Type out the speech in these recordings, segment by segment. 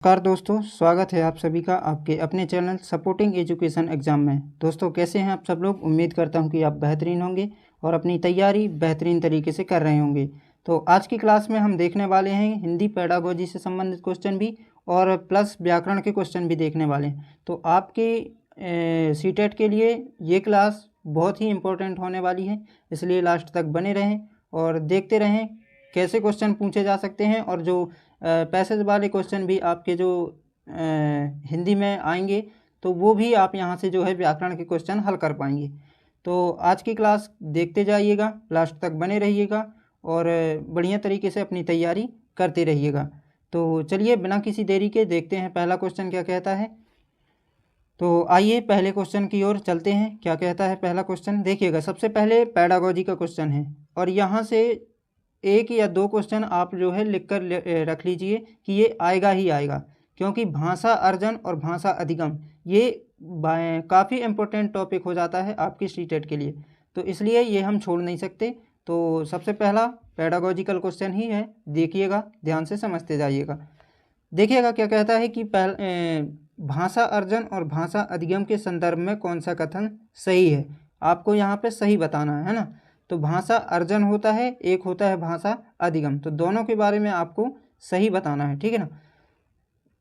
नमस्कार दोस्तों, स्वागत है आप सभी का आपके अपने चैनल सपोर्टिंग एजुकेशन एग्ज़ाम में। दोस्तों कैसे हैं आप सब लोग। उम्मीद करता हूं कि आप बेहतरीन होंगे और अपनी तैयारी बेहतरीन तरीके से कर रहे होंगे। तो आज की क्लास में हम देखने वाले हैं हिंदी पेडागोजी से संबंधित क्वेश्चन भी और प्लस व्याकरण के क्वेश्चन भी देखने वाले हैं। तो आपके सीटेट के लिए ये क्लास बहुत ही इम्पोर्टेंट होने वाली है, इसलिए लास्ट तक बने रहें और देखते रहें कैसे क्वेश्चन पूछे जा सकते हैं। और जो पैसेज वाले क्वेश्चन भी आपके जो हिंदी में आएंगे तो वो भी आप यहाँ से जो है व्याकरण के क्वेश्चन हल कर पाएंगे। तो आज की क्लास देखते जाइएगा, लास्ट तक बने रहिएगा और बढ़िया तरीके से अपनी तैयारी करते रहिएगा। तो चलिए बिना किसी देरी के देखते हैं पहला क्वेश्चन क्या कहता है। तो आइए पहले क्वेश्चन की ओर चलते हैं। क्या कहता है पहला क्वेश्चन, देखिएगा। सबसे पहले पेडागोजी का क्वेश्चन है और यहाँ से एक या दो क्वेश्चन आप जो है लिख कर रख लीजिए कि ये आएगा ही आएगा, क्योंकि भाषा अर्जन और भाषा अधिगम ये काफ़ी इम्पोर्टेंट टॉपिक हो जाता है आपकी सीटेट के लिए, तो इसलिए ये हम छोड़ नहीं सकते। तो सबसे पहला पेडागोजिकल क्वेश्चन ही है, देखिएगा ध्यान से समझते जाइएगा। देखिएगा क्या कहता है कि भाषा अर्जन और भाषा अधिगम के संदर्भ में कौन सा कथन सही है। आपको यहाँ पे सही बताना है ना। तो भाषा अर्जन होता है, एक होता है भाषा अधिगम, तो दोनों के बारे में आपको सही बताना है, ठीक है ना।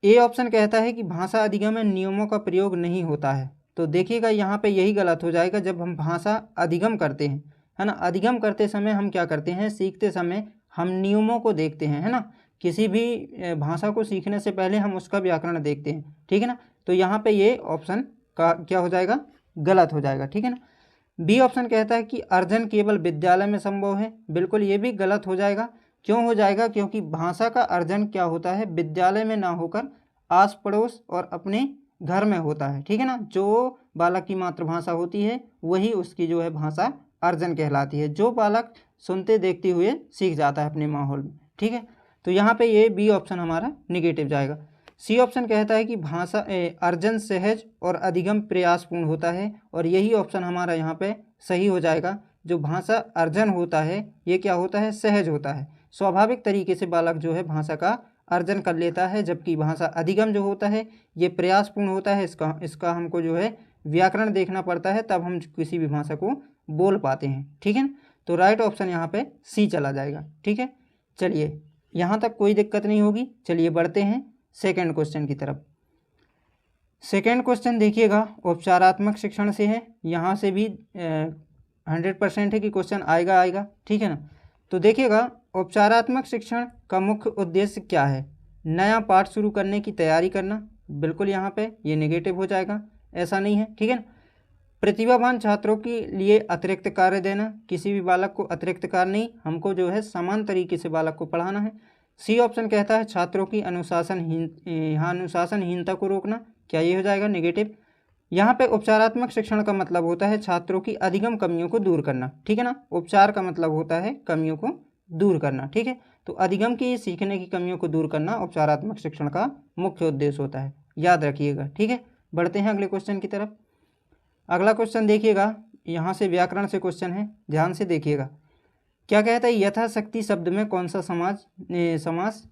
ए ऑप्शन कहता है कि भाषा अधिगम में नियमों का प्रयोग नहीं होता है। तो देखिएगा यहाँ पे यही गलत हो जाएगा। जब हम भाषा अधिगम करते हैं, है ना, अधिगम करते समय हम क्या करते हैं, सीखते समय हम नियमों को देखते हैं, है ना। किसी भी भाषा को सीखने से पहले हम उसका व्याकरण देखते हैं, ठीक है ना। तो यहाँ पे ये ऑप्शन का क्या हो जाएगा, गलत हो जाएगा, ठीक है ना। बी ऑप्शन कहता है कि अर्जन केवल विद्यालय में संभव है। बिल्कुल ये भी गलत हो जाएगा। क्यों हो जाएगा, क्योंकि भाषा का अर्जन क्या होता है, विद्यालय में ना होकर आस पड़ोस और अपने घर में होता है, ठीक है ना। जो बालक की मातृभाषा होती है वही उसकी जो है भाषा अर्जन कहलाती है, जो बालक सुनते देखते हुए सीख जाता है अपने माहौल में, ठीक है। तो यहाँ पे ये बी ऑप्शन हमारा निगेटिव जाएगा। सी ऑप्शन कहता है कि भाषा अर्जन सहज और अधिगम प्रयासपूर्ण होता है, और यही ऑप्शन हमारा यहाँ पे सही हो जाएगा। जो भाषा अर्जन होता है ये क्या होता है, सहज होता है, स्वाभाविक तरीके से बालक जो है भाषा का अर्जन कर लेता है। जबकि भाषा अधिगम जो होता है ये प्रयासपूर्ण होता है, इसका हमको जो है व्याकरण देखना पड़ता है, तब हम किसी भी भाषा को बोल पाते हैं, ठीक है। तो राइट ऑप्शन यहाँ पे सी चला जाएगा, ठीक है। चलिए यहाँ तक कोई दिक्कत नहीं होगी। चलिए बढ़ते हैं सेकेंड क्वेश्चन की तरफ। सेकेंड क्वेश्चन देखिएगा उपचारात्मक शिक्षण से है। यहाँ से भी 100% है कि क्वेश्चन आएगा आएगा, ठीक है ना। तो देखिएगा उपचारात्मक शिक्षण का मुख्य उद्देश्य क्या है, नया पाठ शुरू करने की तैयारी करना। बिल्कुल यहाँ पे ये नेगेटिव हो जाएगा, ऐसा नहीं है, ठीक है ना। प्रतिभावान छात्रों के लिए अतिरिक्त कार्य देना, किसी भी बालक को अतिरिक्त कार्य नहीं, हमको जो है समान तरीके से बालक को पढ़ाना है। सी ऑप्शन कहता है छात्रों की अनुशासनहीनता को रोकना। क्या ये हो जाएगा नेगेटिव। यहाँ पे उपचारात्मक शिक्षण का मतलब होता है छात्रों की अधिगम कमियों को दूर करना, ठीक है ना। उपचार का मतलब होता है कमियों को दूर करना, ठीक है। तो अधिगम की सीखने की कमियों को दूर करना उपचारात्मक शिक्षण का मुख्य उद्देश्य होता है, याद रखिएगा, ठीक है। बढ़ते हैं अगले क्वेश्चन की तरफ। अगला क्वेश्चन देखिएगा, यहाँ से व्याकरण से क्वेश्चन है, ध्यान से देखिएगा। क्या कहता है, यथाशक्ति शब्द में कौन सा समास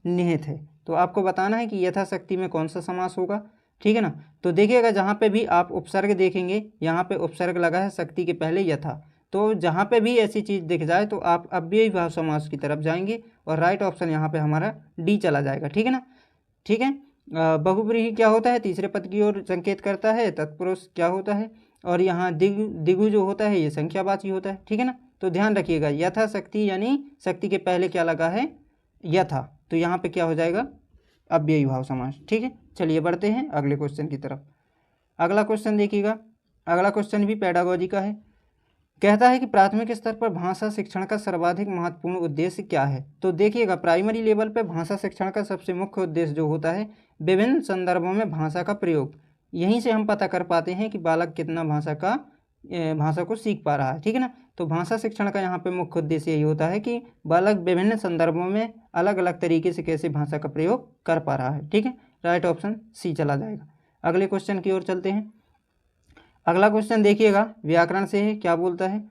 निहित है। तो आपको बताना है कि यथाशक्ति में कौन सा समास होगा, ठीक है ना। तो देखिएगा जहाँ पे भी आप उपसर्ग देखेंगे, यहाँ पे उपसर्ग लगा है शक्ति के पहले यथा, तो जहाँ पे भी ऐसी चीज़ दिख जाए तो आप अव्ययी भाव समास की तरफ जाएंगे और राइट ऑप्शन यहाँ पे हमारा डी चला जाएगा, ठीक है ना, ठीक है। बहुव्रीहि क्या होता है, तीसरे पद की ओर संकेत करता है। तत्पुरुष क्या होता है, और यहाँ दिगु जो होता है ये संख्यावाची होता है, ठीक है ना। तो ध्यान रखिएगा यथाशक्ति यानी शक्ति के पहले क्या लगा है, यथा, तो यहाँ पे क्या हो जाएगा अव्ययी भाव समास, ठीक है। चलिए बढ़ते हैं अगले क्वेश्चन की तरफ। अगला क्वेश्चन देखिएगा, अगला क्वेश्चन भी पेडागोजी का है। कहता है कि प्राथमिक स्तर पर भाषा शिक्षण का सर्वाधिक महत्वपूर्ण उद्देश्य क्या है। तो देखिएगा प्राइमरी लेवल पर भाषा शिक्षण का सबसे मुख्य उद्देश्य जो होता है विभिन्न संदर्भों में भाषा का प्रयोग। यहीं से हम पता कर पाते हैं कि बालक कितना भाषा को सीख पा रहा है, ठीक है ना। तो भाषा शिक्षण का यहाँ पे मुख्य उद्देश्य यही होता है कि बालक विभिन्न संदर्भों में अलग अलग तरीके से कैसे भाषा का प्रयोग कर पा रहा है, ठीक है। राइट ऑप्शन सी चला जाएगा। अगले क्वेश्चन की ओर चलते हैं। अगला क्वेश्चन देखिएगा व्याकरण से है, क्या बोलता है,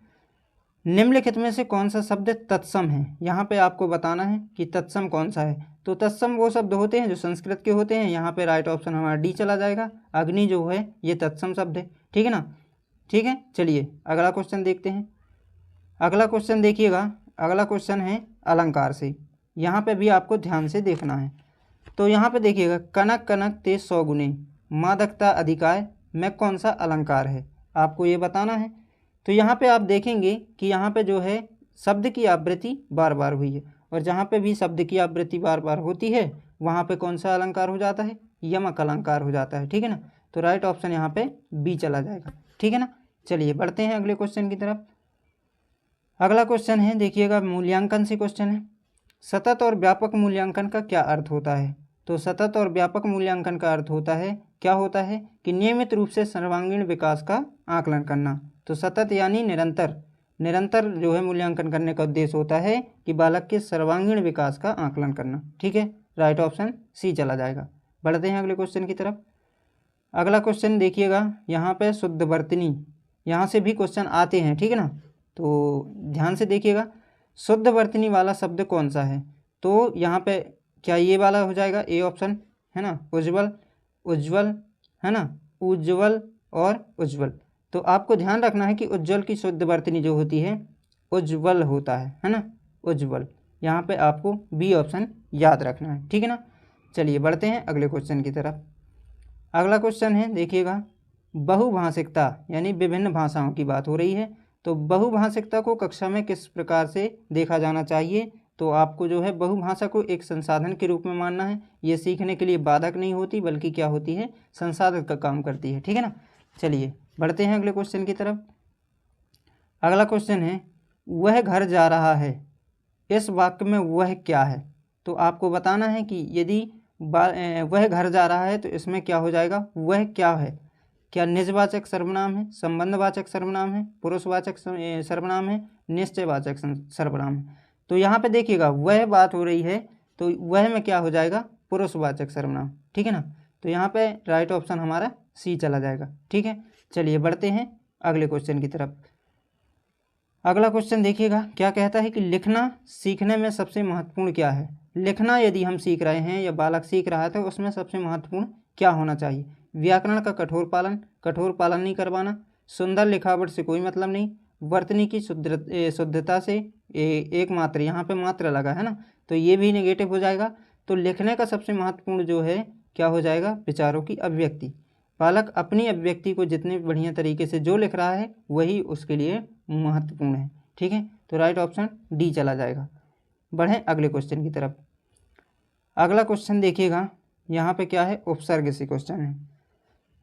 निम्नलिखित में से कौन सा शब्द तत्सम है? यहाँ पे आपको बताना है कि तत्सम कौन सा है। तो तत्सम वो शब्द होते हैं जो संस्कृत के होते हैं। यहाँ पे राइट ऑप्शन हमारा डी चला जाएगा। अग्नि जो है ये तत्सम शब्द है, ठीक है ना। ठीक है, चलिए अगला क्वेश्चन देखते हैं। अगला क्वेश्चन देखिएगा, अगला क्वेश्चन है अलंकार से। यहाँ पे भी आपको ध्यान से देखना है। तो यहाँ पे देखिएगा, कनक कनक ते 100 गुने मादकता अधिकाय में कौन सा अलंकार है, आपको ये बताना है। तो यहाँ पे आप देखेंगे कि यहाँ पे जो है शब्द की आवृत्ति बार बार हुई है, और जहाँ पे भी शब्द की आवृत्ति बार बार होती है वहाँ पे कौन सा अलंकार हो जाता है? यमक अलंकार हो जाता है, ठीक है ना। तो राइट ऑप्शन यहाँ पे बी चला जाएगा, ठीक है ना। चलिए बढ़ते हैं अगले क्वेश्चन की तरफ। अगला क्वेश्चन है, देखिएगा मूल्यांकन से क्वेश्चन है। सतत और व्यापक मूल्यांकन का क्या अर्थ होता है? तो सतत और व्यापक मूल्यांकन का अर्थ होता है, क्या होता है कि नियमित रूप से सर्वांगीण विकास का आकलन करना। तो सतत यानी निरंतर, निरंतर जो है मूल्यांकन करने का उद्देश्य होता है कि बालक के सर्वांगीण विकास का आकलन करना, ठीक है। राइट ऑप्शन सी चला जाएगा। बढ़ते हैं अगले क्वेश्चन की तरफ। अगला क्वेश्चन देखिएगा, यहाँ पे शुद्ध वर्तनी, यहाँ से भी क्वेश्चन आते हैं, ठीक है ना। तो ध्यान से देखिएगा, शुद्ध वर्तनी वाला शब्द कौन सा है? तो यहाँ पे क्या ये वाला हो जाएगा? ए ऑप्शन है ना, उज्ज्वल, उज्ज्वल है ना, उज्ज्वल और उज्ज्वल। तो आपको ध्यान रखना है कि उज्ज्वल की शुद्ध वर्तनी जो होती है उज्ज्वल होता है ना, उज्ज्वल। यहाँ पे आपको बी ऑप्शन याद रखना है, ठीक है ना। चलिए बढ़ते हैं अगले क्वेश्चन की तरफ। अगला क्वेश्चन है, देखिएगा बहुभाषिकता यानी विभिन्न भाषाओं की बात हो रही है। तो बहुभाषिकता को कक्षा में किस प्रकार से देखा जाना चाहिए? तो आपको जो है बहुभाषा को एक संसाधन के रूप में मानना है। ये सीखने के लिए बाधक नहीं होती बल्कि क्या होती है? संसाधक का काम करती है, ठीक है ना। चलिए बढ़ते हैं अगले क्वेश्चन की तरफ। अगला क्वेश्चन है, वह घर जा रहा है, इस वाक्य में वह क्या है? तो आपको बताना है कि यदि वह घर जा रहा है तो इसमें क्या हो जाएगा? वह क्या है? क्या निजवाचक सर्वनाम है, संबंधवाचक सर्वनाम है, पुरुषवाचक सर्वनाम है, निश्चयवाचक सर्वनाम है? तो यहाँ पे देखिएगा वह बात हो रही है, तो वह में क्या हो जाएगा? पुरुषवाचक सर्वनाम, ठीक है ना। तो यहाँ पे राइट ऑप्शन हमारा सी चला जाएगा, ठीक है। चलिए बढ़ते हैं अगले क्वेश्चन की तरफ। अगला क्वेश्चन देखिएगा, क्या कहता है कि लिखना सीखने में सबसे महत्वपूर्ण क्या है? लिखना यदि हम सीख रहे हैं या बालक सीख रहा है तो उसमें सबसे महत्वपूर्ण क्या होना चाहिए? व्याकरण का कठोर पालन नहीं करवाना, सुंदर लिखावट से कोई मतलब नहीं, वर्तनी की शुद्धता से एक मात्र, यहाँ पे मात्र लगा है ना, तो ये भी नेगेटिव हो जाएगा। तो लिखने का सबसे महत्वपूर्ण जो है क्या हो जाएगा? विचारों की अभिव्यक्ति। बालक अपनी अभिव्यक्ति को जितने बढ़िया तरीके से जो लिख रहा है वही उसके लिए महत्वपूर्ण है, ठीक है। तो राइट ऑप्शन डी चला जाएगा। बढ़ें अगले क्वेश्चन की तरफ। अगला क्वेश्चन देखिएगा, यहाँ पे क्या है? उपसर्ग से क्वेश्चन है।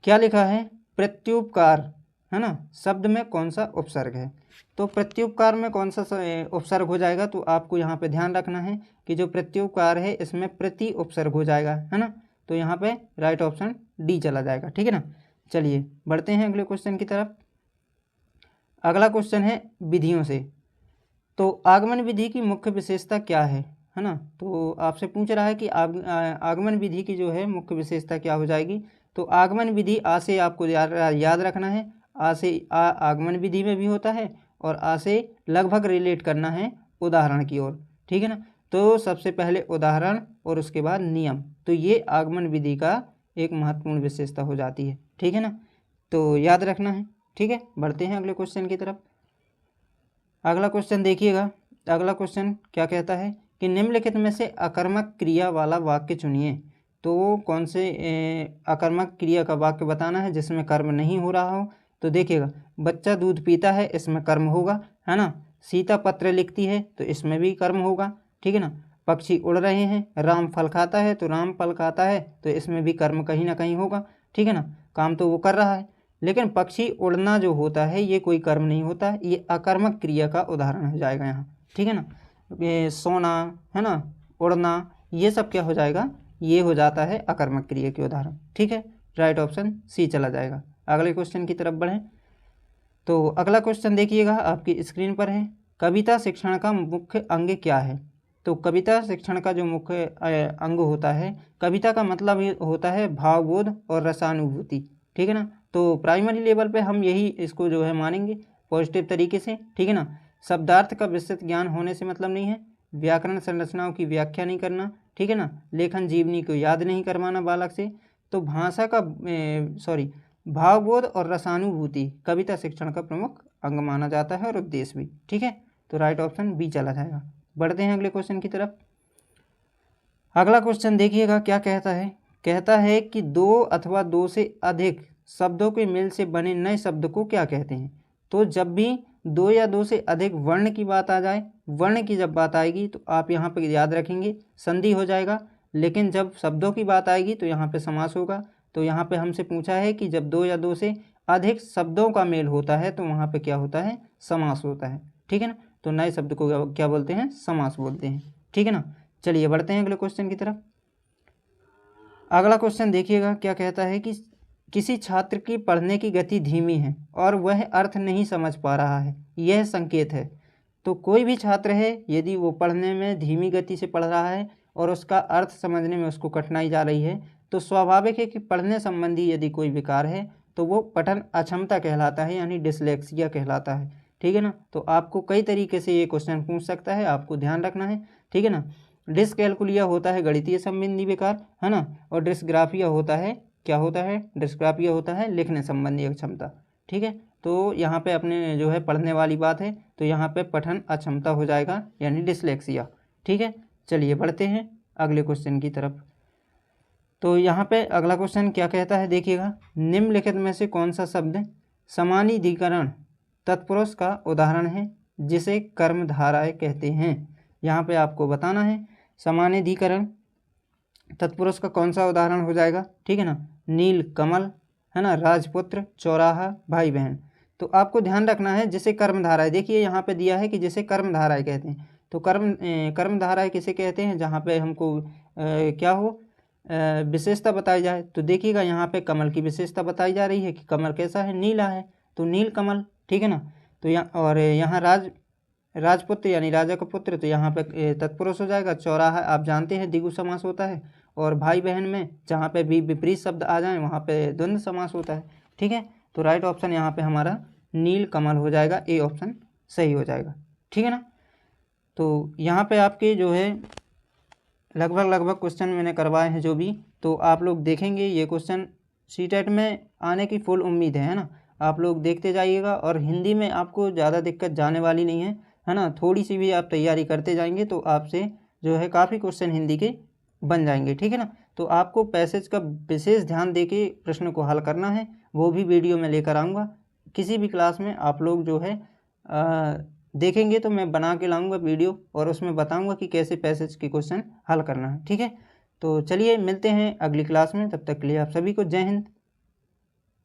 क्या लिखा है? प्रत्युपकार है ना, शब्द में कौन सा उपसर्ग है? तो प्रत्युपकार में कौन सा उपसर्ग हो जाएगा? तो आपको यहाँ पे ध्यान रखना है कि जो प्रत्युपकार है इसमें प्रति उपसर्ग हो जाएगा, है ना। तो यहाँ पे राइट ऑप्शन डी चला जाएगा, ठीक है ना। चलिए बढ़ते हैं अगले क्वेश्चन की तरफ। अगला क्वेश्चन है विधियों से। तो आगमन विधि की मुख्य विशेषता क्या है ना। तो आपसे पूछ रहा है कि आगमन विधि की जो है मुख्य विशेषता क्या हो जाएगी? तो आगमन विधि आ से आपको याद रखना है। आ से आगमन विधि में भी होता है और आ से लगभग रिलेट करना है उदाहरण की ओर, ठीक है ना। तो सबसे पहले उदाहरण और उसके बाद नियम, तो ये आगमन विधि का एक महत्वपूर्ण विशेषता हो जाती है, ठीक है ना। तो याद रखना है, ठीक है। बढ़ते हैं अगले क्वेश्चन की तरफ। अगला क्वेश्चन देखिएगा, अगला क्वेश्चन क्या कहता है कि निम्नलिखित में से अकर्मक क्रिया वाला वाक्य चुनिए। तो कौन से अकर्मक क्रिया का वाक्य बताना है जिसमें कर्म नहीं हो रहा हो? तो देखिएगा, बच्चा दूध पीता है, इसमें कर्म होगा, है ना। सीता पत्र लिखती है तो इसमें भी कर्म होगा, ठीक है ना। पक्षी उड़ रहे हैं, राम फल खाता है तो राम फल खाता है, तो इसमें भी कर्म कहीं ना कहीं होगा, ठीक है ना। काम तो वो कर रहा है, लेकिन पक्षी उड़ना जो होता है ये कोई कर्म नहीं होता, ये अकर्मक क्रिया का उदाहरण हो जाएगा यहाँ, ठीक है ना। ये सोना है ना, उड़ना, ये सब क्या हो जाएगा? ये हो जाता है अकर्मक क्रिया के उदाहरण, ठीक है। राइट ऑप्शन सी चला जाएगा। अगले क्वेश्चन की तरफ बढ़ें। तो अगला क्वेश्चन देखिएगा, आपकी स्क्रीन पर है, कविता शिक्षण का मुख्य अंग क्या है? तो कविता शिक्षण का जो मुख्य अंग होता है, कविता का मतलब होता है भावबोध और रसानुभूति, ठीक है ना। तो प्राइमरी लेवल पे हम यही इसको जो है मानेंगे पॉजिटिव तरीके से, ठीक है ना। शब्दार्थ का विस्तृत ज्ञान होने से मतलब नहीं है, व्याकरण संरचनाओं की व्याख्या नहीं करना, ठीक है ना, लेखन जीवनी को याद नहीं करवाना बालक से। तो भाषा का भावबोध और रसानुभूति कविता शिक्षण का प्रमुख अंग माना जाता है और उद्देश्य भी, ठीक है। तो राइट ऑप्शन बी चला जाएगा। बढ़ते हैं अगले क्वेश्चन की तरफ। अगला क्वेश्चन देखिएगा क्या कहता है कि दो अथवा दो से अधिक शब्दों के मेल से बने नए शब्द को क्या कहते हैं। तो जब भी दो या दो से अधिक वर्ण की बात आ जाए, वर्ण की जब बात आएगी तो आप यहाँ पे याद रखेंगे संधि हो जाएगा, लेकिन जब शब्दों की बात आएगी तो यहाँ पे समास होगा। तो यहाँ पे हमसे पूछा है कि जब दो या दो से अधिक शब्दों का मेल होता है तो वहाँ पे क्या होता है, समास होता है, ठीक है ना। तो नए शब्द को क्या बोलते हैं, समास बोलते हैं, ठीक है ना। चलिए बढ़ते हैं अगले क्वेश्चन की तरफ। अगला क्वेश्चन देखिएगा क्या कहता है कि किसी छात्र की पढ़ने की गति धीमी है और वह अर्थ नहीं समझ पा रहा है, यह संकेत है। तो कोई भी छात्र है यदि वो पढ़ने में धीमी गति से पढ़ रहा है और उसका अर्थ समझने में उसको कठिनाई जा रही है, तो स्वाभाविक है कि पढ़ने संबंधी यदि कोई विकार है तो वो पठन अक्षमता कहलाता है, यानी डिसलेक्सिया कहलाता है, ठीक है ना। तो आपको कई तरीके से ये क्वेश्चन पूछ सकता है, आपको ध्यान रखना है, ठीक है ना। डिसकैलकुलिया होता है गणितीय संबंधी विकार, है ना, और डिस्ग्राफिया होता है, क्या होता है, डिस्ग्राफिया होता है लिखने संबंधी अक्षमता, ठीक है। तो यहाँ पे अपने जो है पढ़ने वाली बात है तो यहाँ पे पठन अक्षमता हो जाएगा, यानी डिसलेक्सिया, ठीक है। चलिए बढ़ते हैं अगले क्वेश्चन की तरफ। तो यहाँ पे अगला क्वेश्चन क्या कहता है देखिएगा, निम्नलिखित में से कौन सा शब्द समानाधिकरण तत्पुरुष का उदाहरण है जिसे कर्मधारय कहते हैं। यहाँ पे आपको बताना है समानाधिकरण तत्पुरुष का कौन सा उदाहरण हो जाएगा, ठीक है ना। नील कमल, है ना, राजपुत्र, चौराहा, भाई बहन। तो आपको ध्यान रखना है जिसे कर्मधारय, देखिए यहाँ पे दिया है कि जिसे कर्मधारय कहते हैं। तो कर्मधारय किसे कहते हैं, जहाँ पे हमको क्या हो विशेषता बताई जाए। तो देखिएगा यहाँ पे कमल की विशेषता बताई जा रही है कि कमल कैसा है, नीला है, तो नील कमल, ठीक है ना। तो यहाँ राजपुत्र यानी राजा का पुत्र, तो यहाँ पे तत्पुरुष हो जाएगा। चौराहा आप जानते हैं द्विगु समास होता है, और भाई बहन में जहाँ पे भी विपरीत शब्द आ जाए वहाँ पे द्वंद्व समास होता है, ठीक है। तो राइट ऑप्शन यहाँ पे हमारा नील कमल हो जाएगा, ए ऑप्शन सही हो जाएगा, ठीक है ना। तो यहाँ पे आपके जो है लगभग क्वेश्चन मैंने करवाए हैं जो भी, तो आप लोग देखेंगे ये क्वेश्चन सीटेट में आने की फुल उम्मीद है ना। आप लोग देखते जाइएगा और हिंदी में आपको ज़्यादा दिक्कत जाने वाली नहीं है ना। थोड़ी सी भी आप तैयारी करते जाएंगे तो आपसे जो है काफ़ी क्वेश्चन हिंदी के बन जाएंगे, ठीक है ना। तो आपको पैसेज का विशेष ध्यान दे के प्रश्न को हल करना है, वो भी वीडियो में लेकर आऊँगा किसी भी क्लास में। आप लोग जो है देखेंगे तो मैं बना के लाऊंगा वीडियो और उसमें बताऊंगा कि कैसे पैसेज के क्वेश्चन हल करना है, ठीक है। तो चलिए मिलते हैं अगली क्लास में, तब तक के लिए आप सभी को जय हिंद।